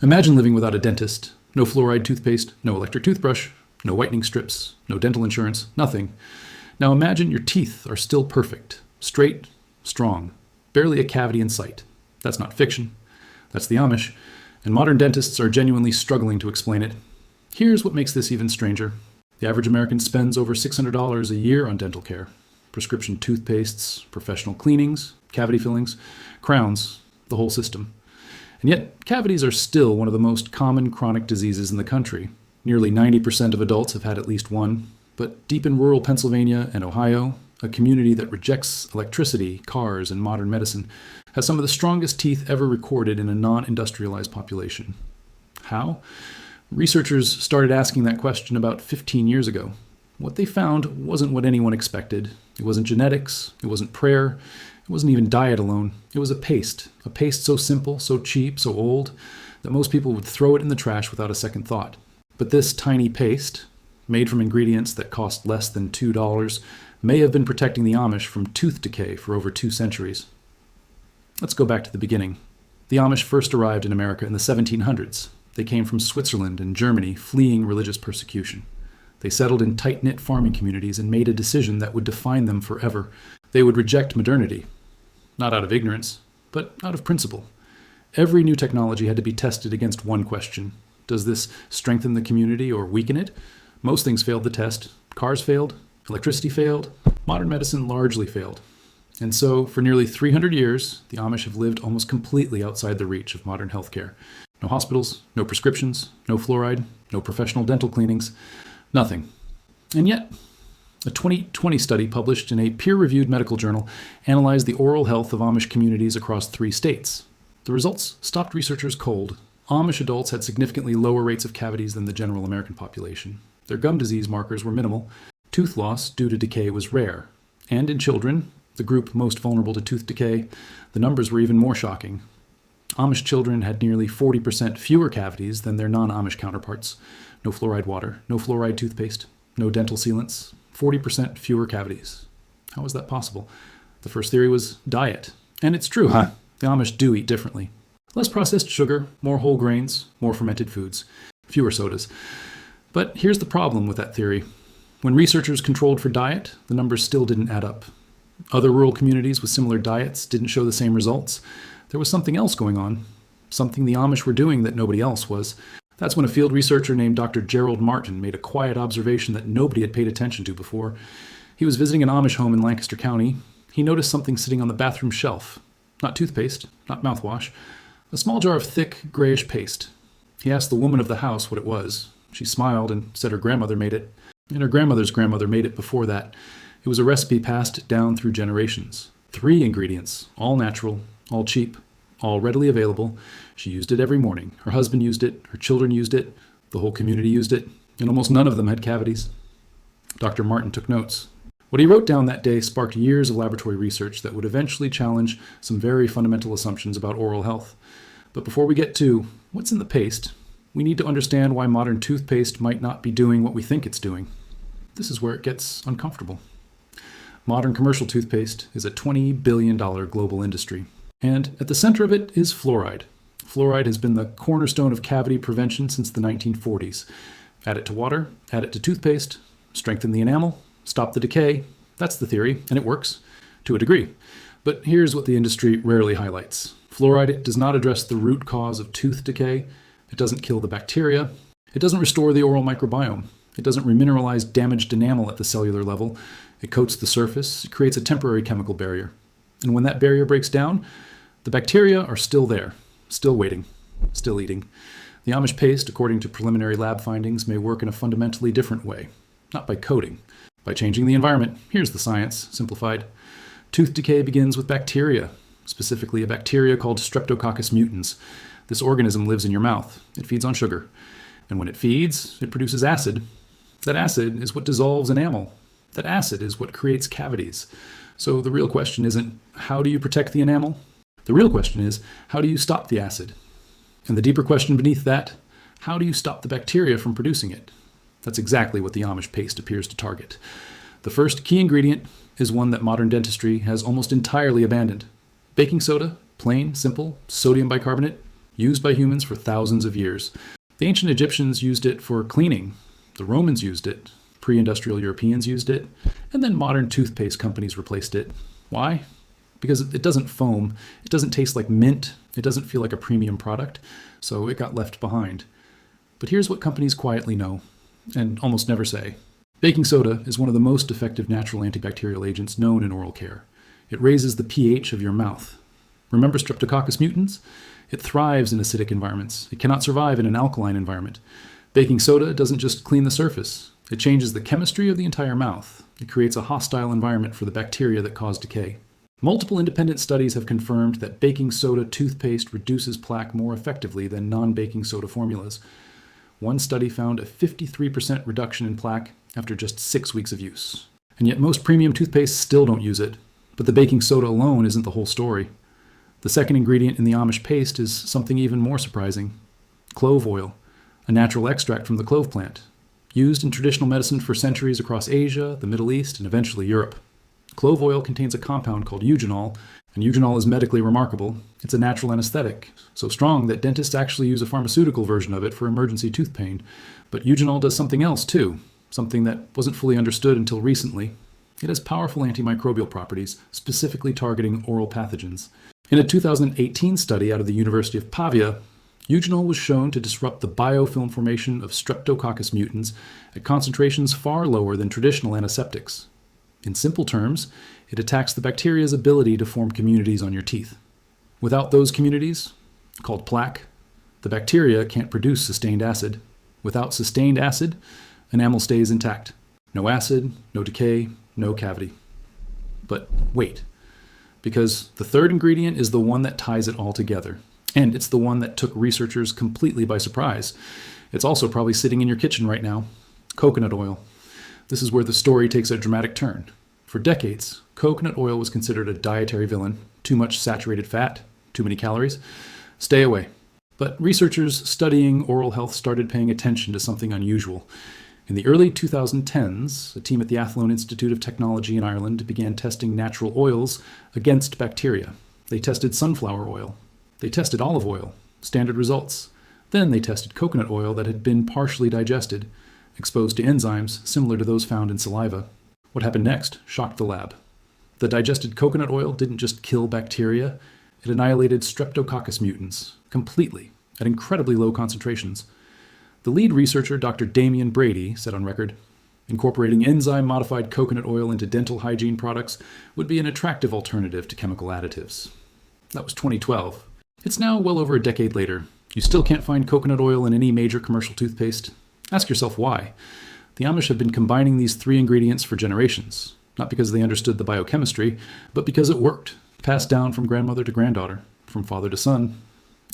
Imagine living without a dentist. No fluoride toothpaste, no electric toothbrush, no whitening strips, no dental insurance, nothing. Now imagine your teeth are still perfect, straight, strong, barely a cavity in sight. That's not fiction. That's the Amish, and modern dentists are genuinely struggling to explain it. Here's what makes this even stranger. The average American spends over $600 a year on dental care. Prescription toothpastes, professional cleanings, cavity fillings, crowns, the whole system. And yet, cavities are still one of the most common chronic diseases in the country. Nearly 90% of adults have had at least one. But deep in rural Pennsylvania and Ohio, a community that rejects electricity, cars, and modern medicine, has some of the strongest teeth ever recorded in a non-industrialized population. How? Researchers started asking that question about 15 years ago. What they found wasn't what anyone expected. It wasn't genetics, it wasn't prayer, it wasn't even diet alone. It was a paste so simple, so cheap, so old, that most people would throw it in the trash without a second thought. But this tiny paste, made from ingredients that cost less than $2, may have been protecting the Amish from tooth decay for over 2 centuries. Let's go back to the beginning. The Amish first arrived in America in the 1700s. They came from Switzerland and Germany, fleeing religious persecution. They settled in tight-knit farming communities and made a decision that would define them forever. They would reject modernity, not out of ignorance, but out of principle. Every new technology had to be tested against one question. Does this strengthen the community or weaken it? Most things failed the test. Cars failed, electricity failed, modern medicine largely failed. And so, for nearly 300 years, the Amish have lived almost completely outside the reach of modern healthcare. No hospitals, no prescriptions, no fluoride, no professional dental cleanings, nothing. And yet, a 2020 study published in a peer-reviewed medical journal analyzed the oral health of Amish communities across 3 states. The results stopped researchers cold. Amish adults had significantly lower rates of cavities than the general American population. Their gum disease markers were minimal. Tooth loss due to decay was rare. And in children, the group most vulnerable to tooth decay, the numbers were even more shocking. Amish children had nearly 40% fewer cavities than their non-Amish counterparts. No fluoride water, no fluoride toothpaste, no dental sealants, 40% fewer cavities. How was that possible? The first theory was diet. And it's true, The Amish do eat differently. Less processed sugar, more whole grains, more fermented foods, fewer sodas. But here's the problem with that theory. When researchers controlled for diet, the numbers still didn't add up. Other rural communities with similar diets didn't show the same results. There was something else going on, something the Amish were doing that nobody else was. That's when a field researcher named Dr. Gerald Martin made a quiet observation that nobody had paid attention to before. He was visiting an Amish home in Lancaster County. He noticed something sitting on the bathroom shelf. Not toothpaste, not mouthwash, a small jar of thick, grayish paste. He asked the woman of the house what it was. She smiled and said her grandmother made it. And her grandmother's grandmother made it before that. It was a recipe passed down through generations. 3 ingredients, all natural, all cheap, all readily available. She used it every morning. Her husband used it, her children used it, the whole community used it, and almost none of them had cavities. Dr. Martin took notes. What he wrote down that day sparked years of laboratory research that would eventually challenge some very fundamental assumptions about oral health. But before we get to what's in the paste, we need to understand why modern toothpaste might not be doing what we think it's doing. This is where it gets uncomfortable. Modern commercial toothpaste is a $20 billion global industry. And at the center of it is fluoride. Fluoride has been the cornerstone of cavity prevention since the 1940s. Add it to water, add it to toothpaste, strengthen the enamel, stop the decay. That's the theory, and it works, to a degree. But here's what the industry rarely highlights. Fluoride does not address the root cause of tooth decay. It doesn't kill the bacteria. It doesn't restore the oral microbiome. It doesn't remineralize damaged enamel at the cellular level. It coats the surface. It creates a temporary chemical barrier. And when that barrier breaks down, the bacteria are still there, still waiting, still eating. The Amish paste, according to preliminary lab findings, may work in a fundamentally different way. Not by coating, by changing the environment. Here's the science, simplified. Tooth decay begins with bacteria, specifically a bacteria called Streptococcus mutans. This organism lives in your mouth. It feeds on sugar. And when it feeds, it produces acid. That acid is what dissolves enamel. That acid is what creates cavities. So the real question isn't, how do you protect the enamel? The real question is, how do you stop the acid? And the deeper question beneath that, how do you stop the bacteria from producing it? That's exactly what the Amish paste appears to target. The first key ingredient is one that modern dentistry has almost entirely abandoned. Baking soda, plain, simple, sodium bicarbonate, used by humans for thousands of years. The ancient Egyptians used it for cleaning. The Romans used it. Pre-industrial Europeans used it. And then modern toothpaste companies replaced it. Why? Because it doesn't foam. It doesn't taste like mint. It doesn't feel like a premium product. So it got left behind. But here's what companies quietly know, and almost never say. Baking soda is one of the most effective natural antibacterial agents known in oral care. It raises the pH of your mouth. Remember Streptococcus mutans? It thrives in acidic environments. It cannot survive in an alkaline environment. Baking soda doesn't just clean the surface. It changes the chemistry of the entire mouth. It creates a hostile environment for the bacteria that cause decay. Multiple independent studies have confirmed that baking soda toothpaste reduces plaque more effectively than non-baking soda formulas. One study found a 53% reduction in plaque after just 6 weeks of use. And yet most premium toothpaste still don't use it. But the baking soda alone isn't the whole story. The second ingredient in the Amish paste is something even more surprising. Clove oil, a natural extract from the clove plant, used in traditional medicine for centuries across Asia, the Middle East, and eventually Europe. Clove oil contains a compound called eugenol, and eugenol is medically remarkable. It's a natural anesthetic, so strong that dentists actually use a pharmaceutical version of it for emergency tooth pain. But eugenol does something else too, something that wasn't fully understood until recently. It has powerful antimicrobial properties, specifically targeting oral pathogens. In a 2018 study out of the University of Pavia, eugenol was shown to disrupt the biofilm formation of Streptococcus mutans at concentrations far lower than traditional antiseptics. In simple terms, it attacks the bacteria's ability to form communities on your teeth. Without those communities, called plaque, the bacteria can't produce sustained acid. Without sustained acid, enamel stays intact. No acid, no decay, no cavity. But wait, because the third ingredient is the one that ties it all together. And it's the one that took researchers completely by surprise. It's also probably sitting in your kitchen right now. Coconut oil. This is where the story takes a dramatic turn. For decades, coconut oil was considered a dietary villain. Too much saturated fat, too many calories. Stay away. But researchers studying oral health started paying attention to something unusual. In the early 2010s, a team at the Athlone Institute of Technology in Ireland began testing natural oils against bacteria. They tested sunflower oil. They tested olive oil. Standard results. Then they tested coconut oil that had been partially digested, exposed to enzymes similar to those found in saliva. What happened next shocked the lab. The digested coconut oil didn't just kill bacteria, it annihilated Streptococcus mutans completely at incredibly low concentrations. The lead researcher, Dr. Damian Brady, said on record, incorporating enzyme-modified coconut oil into dental hygiene products would be an attractive alternative to chemical additives. That was 2012. It's now well over a decade later. You still can't find coconut oil in any major commercial toothpaste. Ask yourself why. The Amish have been combining these three ingredients for generations, not because they understood the biochemistry, but because it worked, passed down from grandmother to granddaughter, from father to son.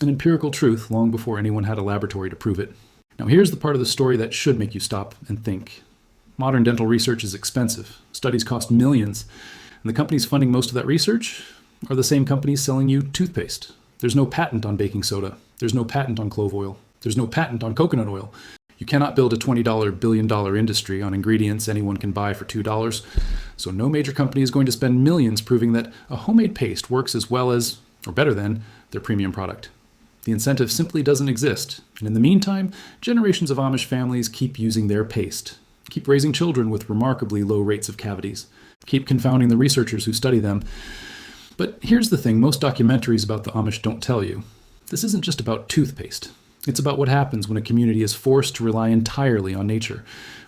An empirical truth long before anyone had a laboratory to prove it. Now here's the part of the story that should make you stop and think. Modern dental research is expensive. Studies cost millions. And the companies funding most of that research are the same companies selling you toothpaste. There's no patent on baking soda. There's no patent on clove oil. There's no patent on coconut oil. You cannot build a $20 billion industry on ingredients anyone can buy for $2. So no major company is going to spend millions proving that a homemade paste works as well as, or better than, their premium product. The incentive simply doesn't exist. And in the meantime, generations of Amish families keep using their paste, keep raising children with remarkably low rates of cavities, keep confounding the researchers who study them. But here's the thing most documentaries about the Amish don't tell you. This isn't just about toothpaste. It's about what happens when a community is forced to rely entirely on nature,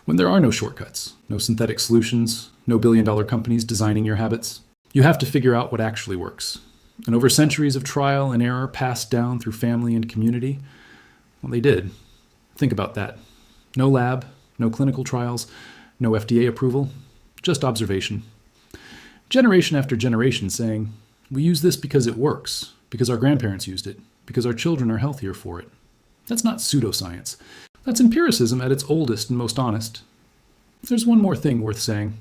when there are no shortcuts, no synthetic solutions, no billion-dollar companies designing your habits. You have to figure out what actually works. And over centuries of trial and error passed down through family and community, well, they did. Think about that. No lab, no clinical trials, no FDA approval, just observation. Generation after generation saying, we use this because it works, because our grandparents used it, because our children are healthier for it. That's not pseudoscience. That's empiricism at its oldest and most honest. There's one more thing worth saying.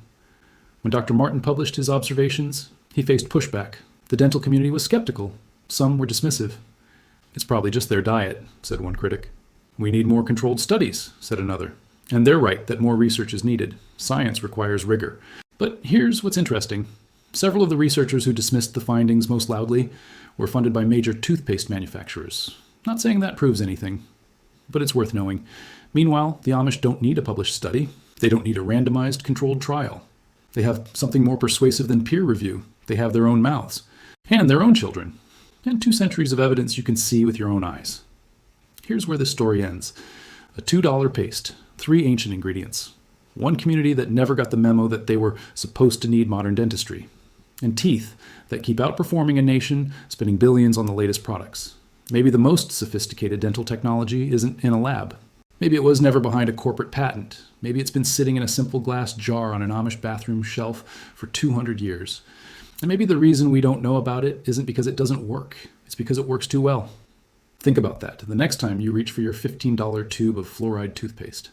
When Dr. Martin published his observations, he faced pushback. The dental community was skeptical. Some were dismissive. It's probably just their diet, said one critic. We need more controlled studies, said another. And they're right that more research is needed. Science requires rigor. But here's what's interesting. Several of the researchers who dismissed the findings most loudly were funded by major toothpaste manufacturers. Not saying that proves anything, but it's worth knowing. Meanwhile, the Amish don't need a published study. They don't need a randomized controlled trial. They have something more persuasive than peer review. They have their own mouths, and their own children, and 2 centuries of evidence you can see with your own eyes. Here's where this story ends. A $2 paste, 3 ancient ingredients, 1 community that never got the memo that they were supposed to need modern dentistry, and teeth that keep outperforming a nation spending billions on the latest products. Maybe the most sophisticated dental technology isn't in a lab. Maybe it was never behind a corporate patent. Maybe it's been sitting in a simple glass jar on an Amish bathroom shelf for 200 years. And maybe the reason we don't know about it isn't because it doesn't work. It's because it works too well. Think about that the next time you reach for your $15 tube of fluoride toothpaste.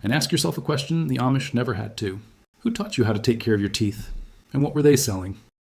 And ask yourself a question the Amish never had to. Who taught you how to take care of your teeth? And what were they selling?